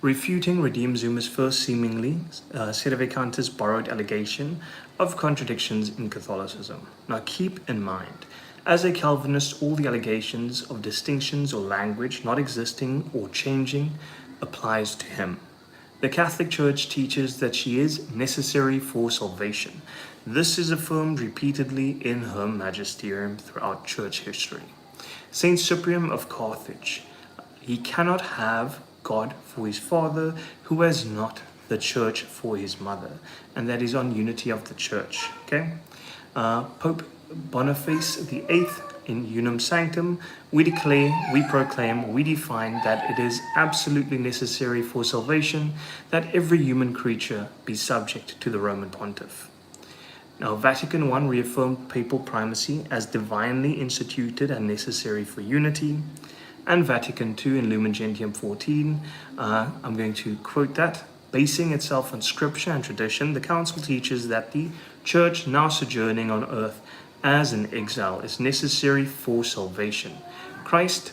refuting Redeem Zuma's first seemingly sedevacantist borrowed allegation of contradictions in Catholicism. Now keep in mind, as a Calvinist, all the allegations of distinctions or language not existing or changing applies to him. The Catholic Church teaches that she is necessary for salvation. This is affirmed repeatedly in her magisterium throughout church history. Saint Cyprian of Carthage, he cannot have God for his father who has not the church for his mother, and that is on unity of the church. Okay, Pope Boniface VIII in Unum Sanctum, we declare, we proclaim, we define that it is absolutely necessary for salvation that every human creature be subject to the Roman Pontiff. Now, Vatican I reaffirmed papal primacy as divinely instituted and necessary for unity. And Vatican II in Lumen Gentium 14, I'm going to quote that, basing itself on scripture and tradition, the Council teaches that the Church now sojourning on earth as an exile is necessary for salvation. Christ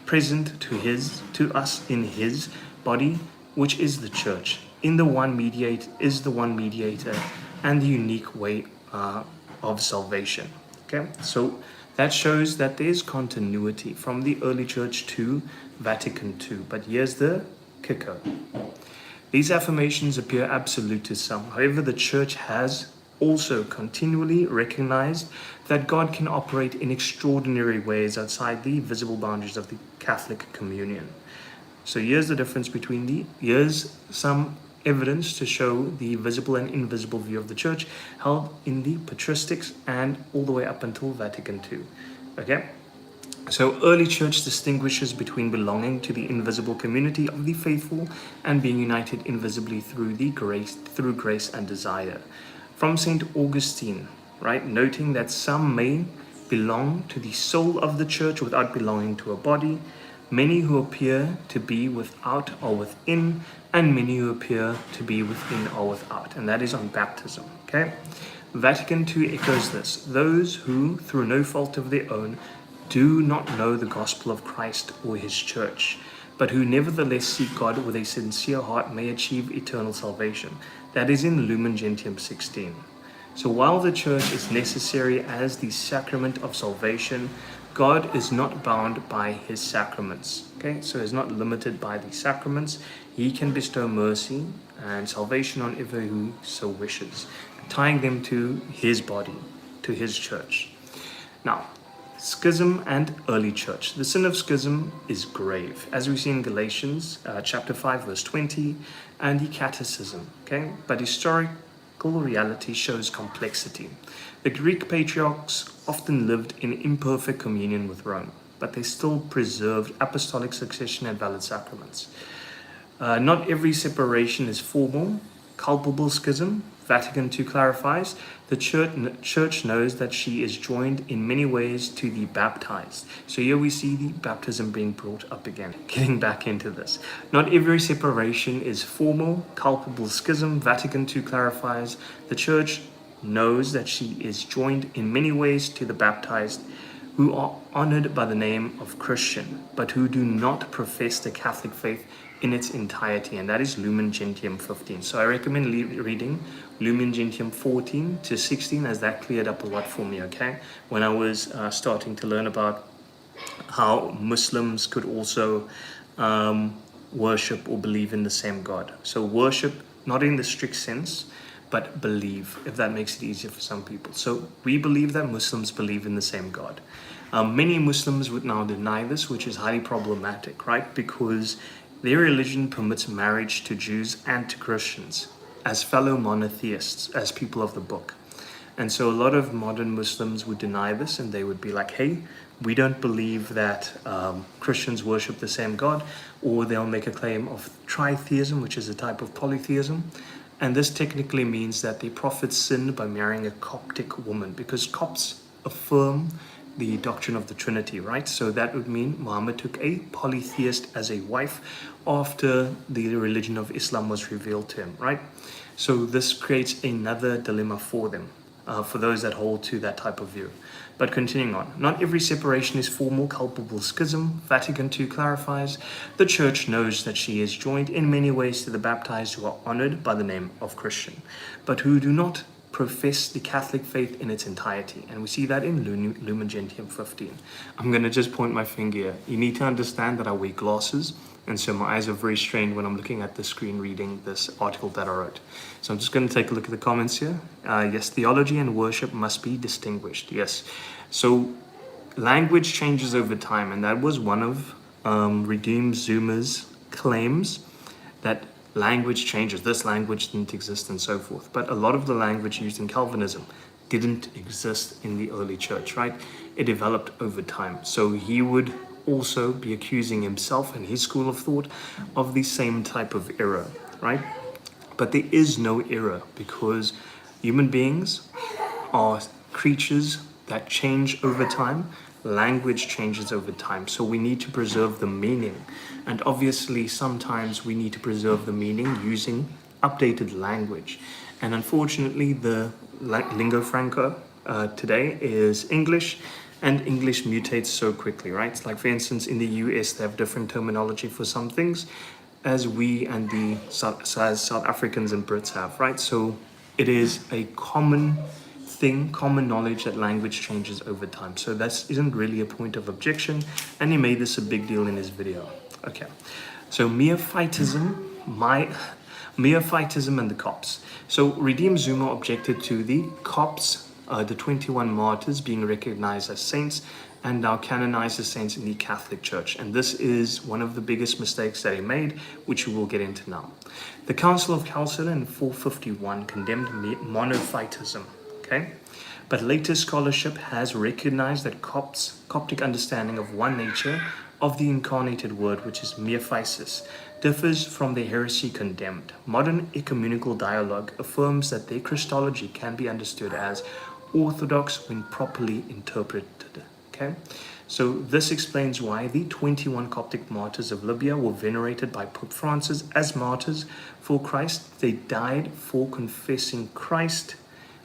present to us in his body, which is the church, in the one mediator and the unique way of salvation. Okay, so that shows that there is continuity from the early church to Vatican II. But here's the kicker. These affirmations appear absolute to some. However, the church has also continually recognized that God can operate in extraordinary ways outside the visible boundaries of the Catholic communion. So here's the difference between here's some evidence to show the visible and invisible view of the church held in the patristics and all the way up until Vatican II. Okay? So early church distinguishes between belonging to the invisible community of the faithful and being united invisibly through grace and desire. From St. Augustine, right, noting that some may belong to the soul of the church without belonging to a body, many who appear to be without are within, and many who appear to be within are without. And that is on baptism, okay? Vatican II echoes this. Those who, through no fault of their own, do not know the gospel of Christ or his church, but who nevertheless seek God with a sincere heart may achieve eternal salvation. That is in Lumen Gentium 16. So while the church is necessary as the sacrament of salvation, God is not bound by his sacraments. Okay, so is not limited by the sacraments. He can bestow mercy and salvation on everyone who so wishes, tying them to his body, to his church. Now, schism and early church. The sin of schism is grave, as we see in Galatians chapter 5, verse 20, and the Catholicism. Okay, but historical reality shows complexity. The Greek patriarchs often lived in imperfect communion with Rome, but they still preserved apostolic succession and valid sacraments. Not every separation is formal. Culpable schism, Vatican II clarifies, the church knows that she is joined in many ways to the baptized. So here we see the baptism being brought up again, getting back into this. Not every separation is formal. Culpable schism, Vatican II clarifies, the church knows that she is joined in many ways to the baptized, who are honored by the name of Christian, but who do not profess the Catholic faith in its entirety, and that is Lumen Gentium 15. So I recommend reading Lumen Gentium 14 to 16, as that cleared up a lot for me, okay? When I was starting to learn about how Muslims could also worship or believe in the same God. So worship, not in the strict sense, but believe, if that makes it easier for some people. So we believe that Muslims believe in the same God. Many Muslims would now deny this, which is highly problematic, right? Because their religion permits marriage to Jews and to Christians as fellow monotheists, as people of the book. And so a lot of modern Muslims would deny this, and they would be like, hey, we don't believe that Christians worship the same God, or they'll make a claim of tritheism, which is a type of polytheism. And this technically means that the prophet sinned by marrying a Coptic woman, because Copts affirm the doctrine of the Trinity, right? So that would mean Muhammad took a polytheist as a wife after the religion of Islam was revealed to him, right? So this creates another dilemma for them. for those that hold to that type of view. But continuing on, not every separation is formal culpable schism. Vatican II clarifies, the Church knows that she is joined in many ways to the baptized who are honored by the name of Christian, but who do not profess the Catholic faith in its entirety. And we see that in Lumen Gentium 15. I'm going to just point my finger here. You need to understand that I wear glasses, and so my eyes are very strained when I'm looking at the screen reading this article that I wrote. So I'm just going to take a look at the comments here. Yes, theology and worship must be distinguished. Yes. So language changes over time, and that was one of Redeemed Zuma's claims, that language changes. This language didn't exist and so forth. But a lot of the language used in Calvinism didn't exist in the early church, right? It developed over time. So he would also be accusing himself and his school of thought of the same type of error, right? But there is no error, because human beings are creatures that change over time. Language changes over time, so we need to preserve the meaning, and obviously sometimes we need to preserve the meaning using updated language. And unfortunately, the lingua franca today is English, and English mutates so quickly, right? Like, for instance, in the US, they have different terminology for some things as we and the South Africans and Brits have, right? So it is a common thing, common knowledge, that language changes over time. So that isn't really a point of objection, and he made this a big deal in his video. Okay, so Miaphysitism and the Copts. So Redeemed Zuma objected to the Copts, the 21 martyrs being recognized as saints and now canonized as saints in the Catholic Church. And this is one of the biggest mistakes that he made, which we will get into now. The Council of Chalcedon in 451 condemned monophysitism. Okay? But later scholarship has recognized that Coptic understanding of one nature of the incarnated word, which is miaphysis, differs from the heresy condemned. Modern ecumenical dialogue affirms that their Christology can be understood as orthodox when properly interpreted. Okay? So this explains why the 21 Coptic martyrs of Libya were venerated by Pope Francis as martyrs for Christ. They died for confessing Christ,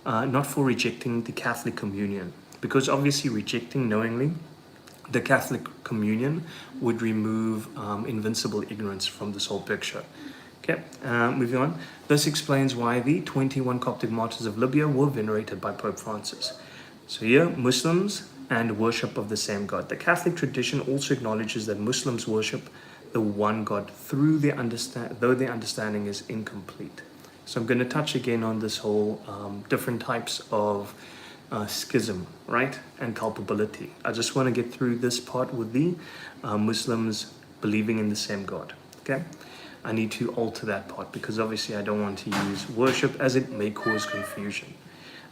not for rejecting the Catholic communion, because obviously rejecting knowingly the Catholic communion would remove invincible ignorance from this whole picture. Okay, moving on. This explains why the 21 Coptic martyrs of Libya were venerated by Pope Francis. So here, Muslims and worship of the same God. The Catholic tradition also acknowledges that Muslims worship the one God though their understanding is incomplete. So I'm going to touch again on this whole different types of schism, right, and culpability. I just want to get through this part with the Muslims believing in the same God. Okay, I need to alter that part because obviously I don't want to use worship as it may cause confusion.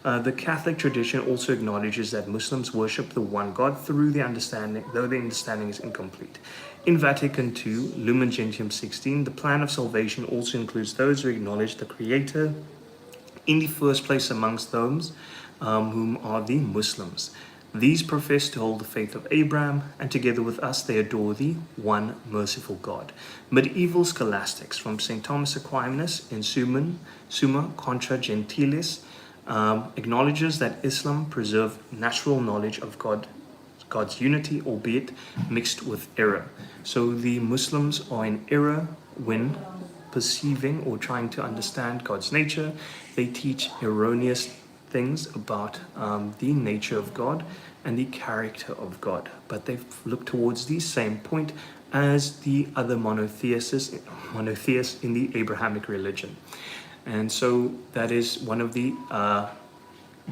The Catholic tradition also acknowledges that Muslims worship the one God through the understanding, though the understanding is incomplete. In Vatican II, Lumen Gentium 16, the plan of salvation also includes those who acknowledge the Creator in the first place amongst those whom are the Muslims. These profess to hold the faith of Abraham, and together with us they adore the one merciful God. Medieval scholastics from St. Thomas Aquinas in Summa Contra Gentiles acknowledges that Islam preserved natural knowledge of God's unity, albeit mixed with error. So the Muslims are in error when perceiving or trying to understand God's nature. They teach erroneous things about the nature of God and the character of God, but they look towards the same point as the other monotheists in the Abrahamic religion. And so that is one of the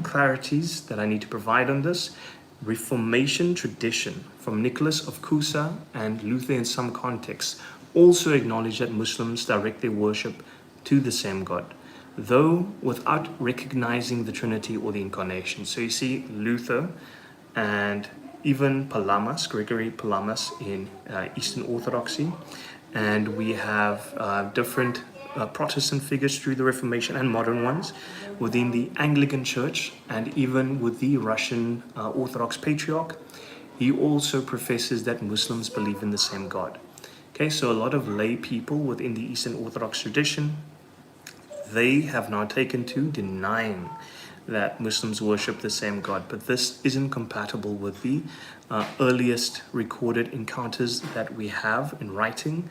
clarities that I need to provide on this. Reformation tradition from Nicholas of Cusa and Luther in some contexts also acknowledge that Muslims direct their worship to the same God, though without recognizing the Trinity or the Incarnation. So you see Luther and even Gregory Palamas in Eastern Orthodoxy, and we have different Protestant figures through the Reformation and modern ones within the Anglican Church, and even with the Russian Orthodox Patriarch. He also professes that Muslims believe in the same God. Okay, so a lot of lay people within the Eastern Orthodox tradition, they have now taken to denying that Muslims worship the same God, but this isn't compatible with the earliest recorded encounters that we have in writing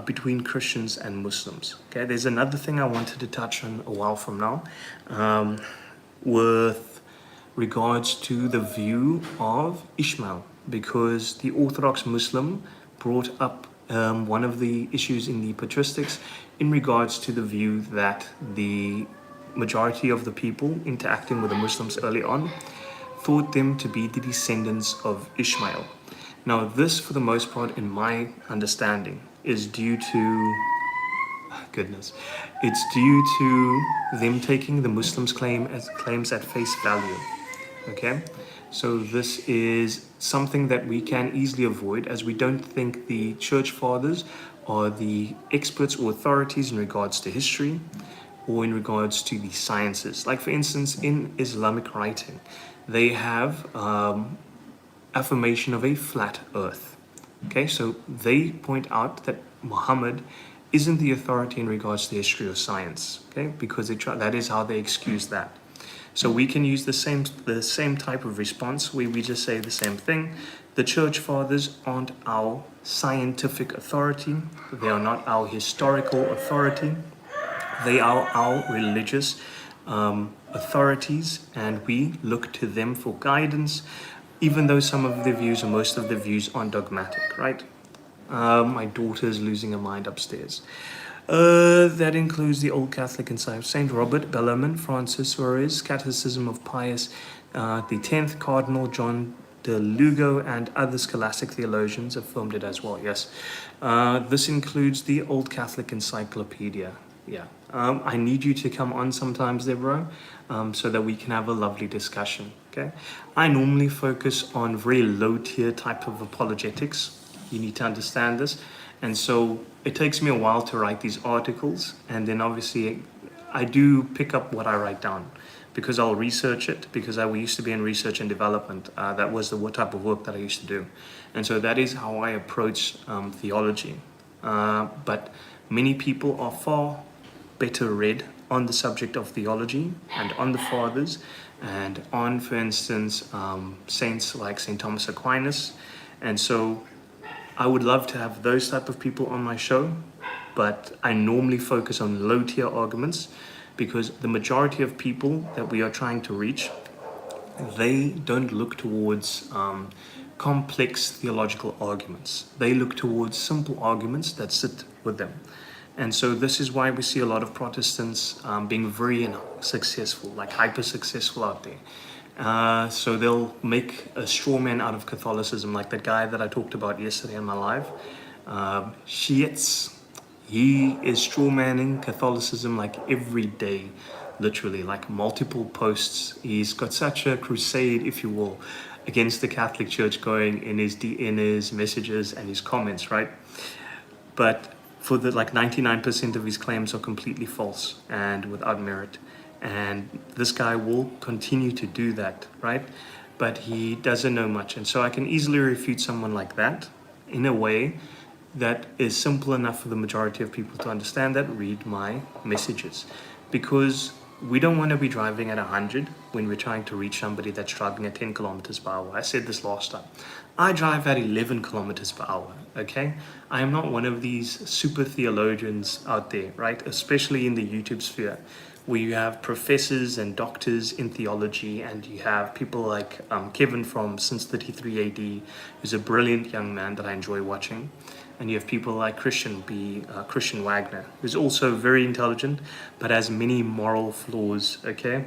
between Christians and Muslims. Okay, there's another thing I wanted to touch on a while from now, with regards to the view of Ishmael, because the Orthodox Muslim brought up one of the issues in the patristics in regards to the view that the majority of the people interacting with the Muslims early on thought them to be the descendants of Ishmael. Now, this, for the most part, in my understanding, is due to it's due to them taking the Muslims' claims at face value. Okay, so this is something that we can easily avoid, as we don't think the church fathers are the experts or authorities in regards to history or in regards to the sciences. Like, for instance, in Islamic writing, they have affirmation of a flat earth. Okay, so they point out that Muhammad isn't the authority in regards to history or science, okay, because that is how they excuse that. So we can use the same type of response where we just say the same thing. The church fathers aren't our scientific authority. They are not our historical authority. They are our religious authorities, and we look to them for guidance, even though some of their views or most of their views aren't dogmatic, right? My daughter is losing her mind upstairs. That includes the Old Catholic and St. Robert Bellarmine, Francis Suarez, Catholicism of Pius the 10th, Cardinal John de Lugo, and other scholastic theologians affirmed it as well, yes. This includes the Old Catholic Encyclopedia. Yeah. I need you to come on sometimes there, bro, so that we can have a lovely discussion, okay? I normally focus on very low-tier type of apologetics. You need to understand this. And so it takes me a while to write these articles, and then obviously I do pick up what I write down, because I'll research it, because we used to be in research and development. That was the type of work that I used to do. And so that is how I approach theology. But many people are far better read on the subject of theology and on the fathers and on, for instance, saints like St. Thomas Aquinas. And so I would love to have those type of people on my show, but I normally focus on low-tier arguments, because the majority of people that we are trying to reach, they don't look towards complex theological arguments. They look towards simple arguments that sit with them. And so this is why we see a lot of Protestants being very successful, like hyper successful out there. So they'll make a straw man out of Catholicism, like that guy that I talked about yesterday in my live. He is straw manning Catholicism like every day, literally, like multiple posts. He's got such a crusade, if you will, against the Catholic Church going in his messages and his comments, right? But for the 99% of his claims are completely false and without merit. And this guy will continue to do that, right? But he doesn't know much. And so I can easily refute someone like that in a way that is simple enough for the majority of people to understand that read my messages. Because we don't want to be driving at 100 when we're trying to reach somebody that's driving at 10 kilometers per hour. I said this last time. I drive at 11 kilometers per hour, okay? I am not one of these super theologians out there, right? Especially in the YouTube sphere, where you have professors and doctors in theology, and you have people like Kevin from Since 33 AD, who's a brilliant young man that I enjoy watching. And you have people like Christian Wagner, who's also very intelligent, but has many moral flaws, okay?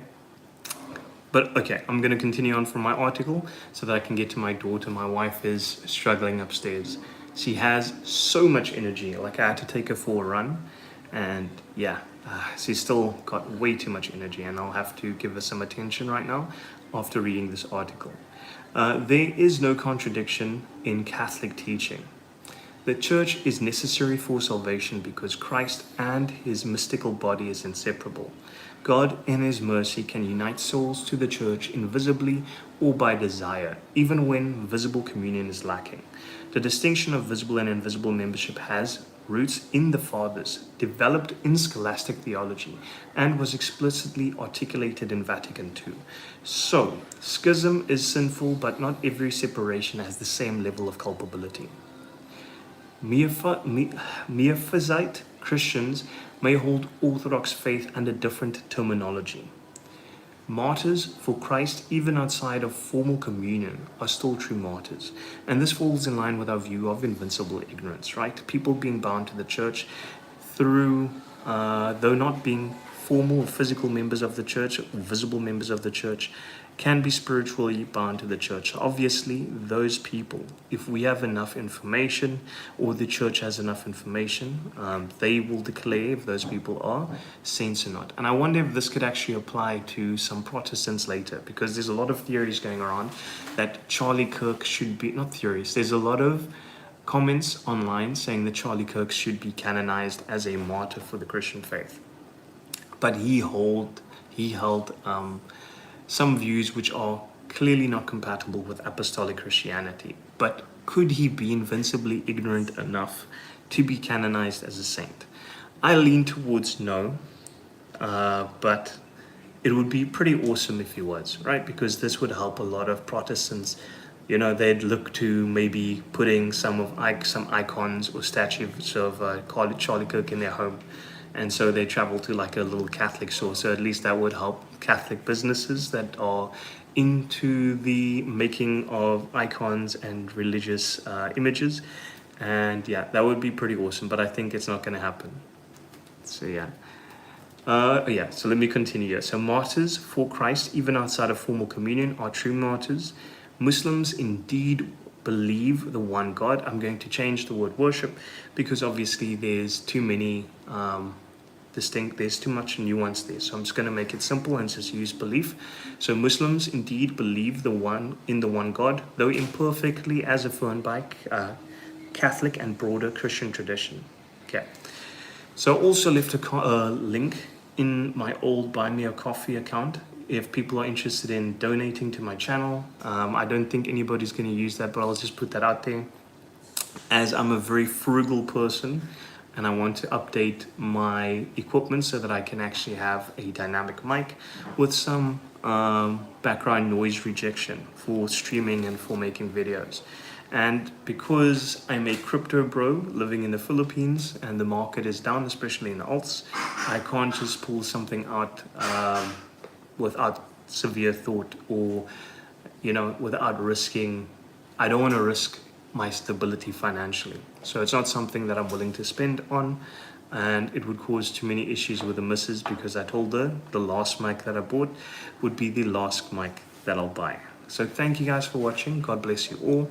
But okay, I'm going to continue on from my article so that I can get to my daughter. My wife is struggling upstairs. She has so much energy, like I had to take her for a run. And yeah, she's still got way too much energy, and I'll have to give her some attention right now after reading this article. There is no contradiction in Catholic teaching. The church is necessary for salvation because Christ and his mystical body is inseparable. God, in his mercy, can unite souls to the church invisibly or by desire, even when visible communion is lacking. The distinction of visible and invisible membership has roots in the fathers, developed in scholastic theology, and was explicitly articulated in Vatican II. So, schism is sinful, but not every separation has the same level of culpability. Miaphysite Christians may hold Orthodox faith under different terminology. Martyrs for Christ, even outside of formal communion, are still true martyrs. And this falls in line with our view of invincible ignorance, right? People being bound to the church through, though not being formal or physical members of the church or visible members of the church, can be spiritually bound to the church. Obviously, those people, if we have enough information or the church has enough information, they will declare if those people are saints or not. And I wonder if this could actually apply to some Protestants later, because there's a lot of theories going around that Charlie Kirk should be, not theories, there's a lot of comments online saying that Charlie Kirk should be canonized as a martyr for the Christian faith. But he held some views which are clearly not compatible with apostolic Christianity. But could he be invincibly ignorant enough to be canonized as a saint? I lean towards no, but it would be pretty awesome if he was, right? Because this would help a lot of Protestants. You know, they'd look to maybe putting some icons or statues of Charlie Kirk in their home. And so they travel to like a little Catholic store. So at least that would help Catholic businesses that are into the making of icons and religious images. And yeah, that would be pretty awesome. But I think it's not going to happen. So yeah. So let me continue here. So martyrs for Christ, even outside of formal communion, are true martyrs. Muslims indeed believe the one God. I'm going to change the word worship because obviously there's too many there's too much nuance there. So I'm just going to make it simple and just use belief. So Muslims indeed believe in the one God, though imperfectly, as affirmed by Catholic and broader Christian tradition. Okay. So I also left a link in my old Buy Me a Coffee account if people are interested in donating to my channel. I don't think anybody's going to use that, but I'll just put that out there. As I'm a very frugal person and I want to update my equipment so that I can actually have a dynamic mic with some background noise rejection for streaming and for making videos. And because I'm a crypto bro living in the Philippines and the market is down, especially in the alts, I can't just pull something out without severe thought or, without risking. I don't want to risk my stability financially. So it's not something that I'm willing to spend on, and it would cause too many issues with the missus because I told her the last mic that I bought would be the last mic that I'll buy. So thank you guys for watching. God bless you all.